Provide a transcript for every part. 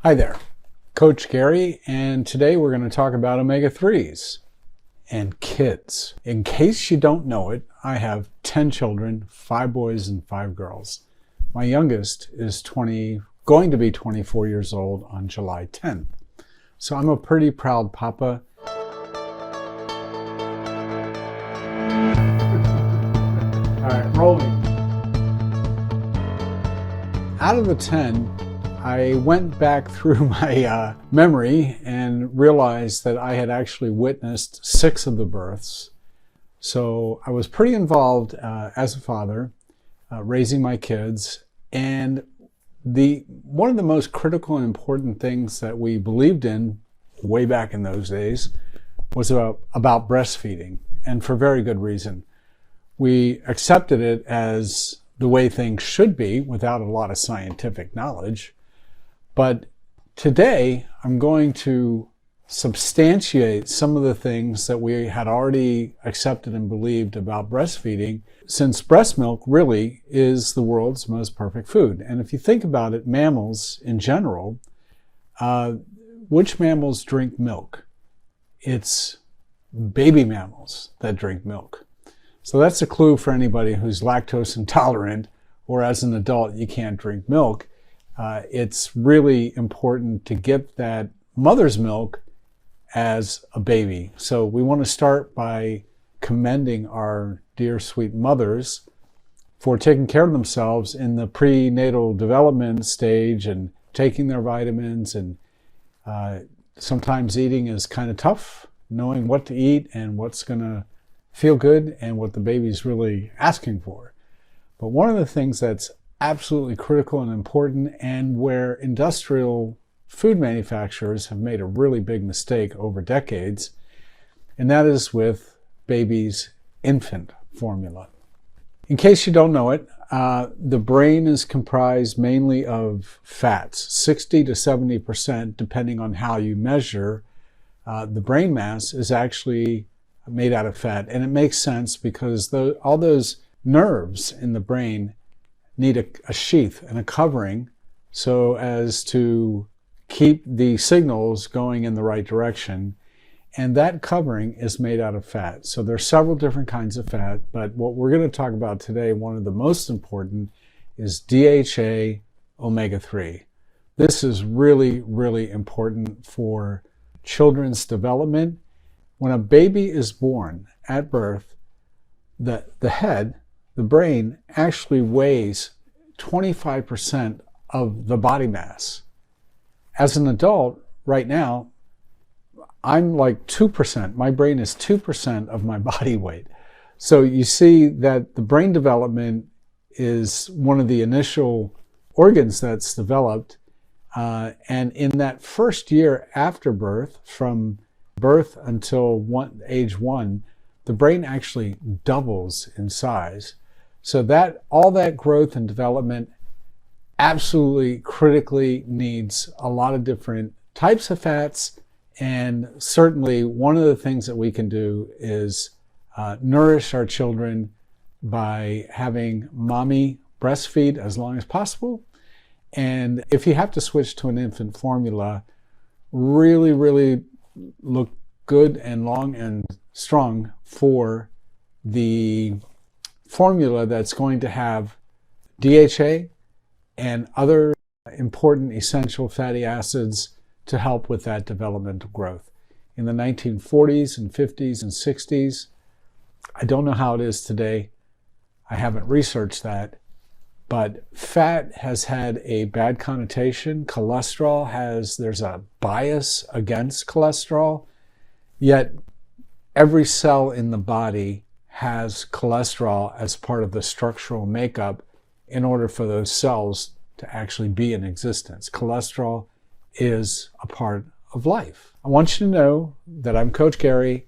Hi there, Coach Gary, and today we're going to talk about omega-3s and kids. In case you don't know it, I have 10 children, 5 boys and 5 girls. My youngest is going to be 24 years old on July 10th. So I'm a pretty proud papa. All right, rolling. Out of the 10, I went back through my memory and realized that I had actually witnessed 6 of the births. So I was pretty involved as a father, raising my kids. And one of the most critical and important things that we believed in way back in those days was about breastfeeding, and for very good reason. We accepted it as the way things should be without a lot of scientific knowledge. But today, I'm going to substantiate some of the things that we had already accepted and believed about breastfeeding, since breast milk really is the world's most perfect food. And if you think about it, mammals in general, which mammals drink milk? It's baby mammals that drink milk. So that's a clue for anybody who's lactose intolerant, or as an adult you can't drink milk. It's really important to get that mother's milk as a baby. So we want to start by commending our dear sweet mothers for taking care of themselves in the prenatal development stage and taking their vitamins. And sometimes eating is kind of tough, knowing what to eat and what's going to feel good and what the baby's really asking for. But one of the things that's absolutely critical and important, and where industrial food manufacturers have made a really big mistake over decades, and that is with baby's infant formula. In case you don't know it, the brain is comprised mainly of fats, 60 to 70%, depending on how you measure. The brain mass is actually made out of fat, and it makes sense because all those nerves in the brain need a sheath and a covering so as to keep the signals going in the right direction. And that covering is made out of fat. So there are several different kinds of fat, but what we're going to talk about today, one of the most important, is DHA omega-3. This is really, really important for children's development. When a baby is born at birth, the head, the brain, actually weighs 25% of the body mass. As an adult, right now, I'm like 2%. My brain is 2% of my body weight. So you see that the brain development is one of the initial organs that's developed. And in that first year after birth, from birth until age 1, the brain actually doubles in size. So that all that growth and development absolutely critically needs a lot of different types of fats. And certainly one of the things that we can do is nourish our children by having mommy breastfeed as long as possible. And if you have to switch to an infant formula, really, really look good and long and strong for the formula that's going to have DHA and other important essential fatty acids to help with that developmental growth. In the 1940s and 50s and 60s, I don't know how it is today, I haven't researched that, but fat has had a bad connotation. There's a bias against cholesterol, yet every cell in the body has cholesterol as part of the structural makeup in order for those cells to actually be in existence. Cholesterol is a part of life. I want you to know that I'm Coach Gary,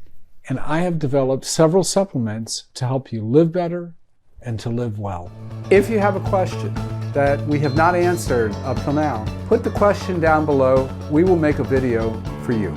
and I have developed several supplements to help you live better and to live well. If you have a question that we have not answered up till now, put the question down below. We will make a video for you.